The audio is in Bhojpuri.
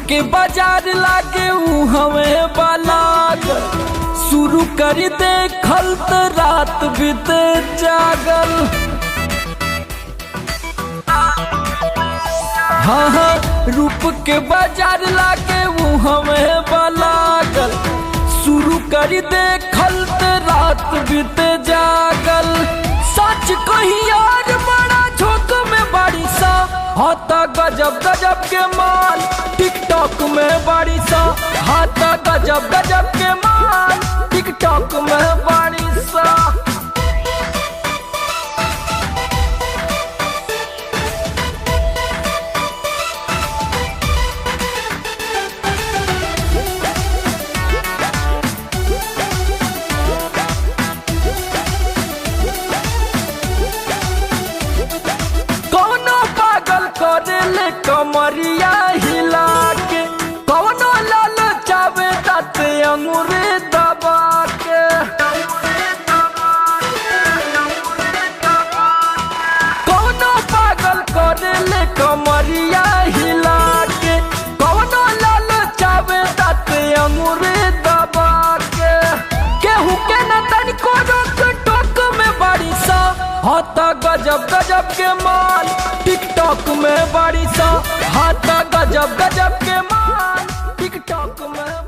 के बाजार लागे ऊ हमें बालाग शुरू कर दे खलत रात बीते जागल। हाँ हाँ रूप के बाजार लागे ऊ हमें बालागल शुरू कर दे खलत रात बीते जागल। सच कही यार बड़ा झोंक में बारिशा हाथा गजब गजब के माल टिकटॉक में बारिशा हाथा गजब गजब के माल टिकटॉक में बारिशा। करेले कमरिया हिला के कौनो लाल चावे दाँत अंगूरे दबा के। कौनो पागल करेले कमरिया हिला के कौनो लाल चावे दाँत अंगूरे दबा के। केहू के न तनिको रोक टोक में बारिशा हाथा गजब गजब के माल टिकटॉक में बारिशा हाथा गजब गजब के माल टिकटॉक में।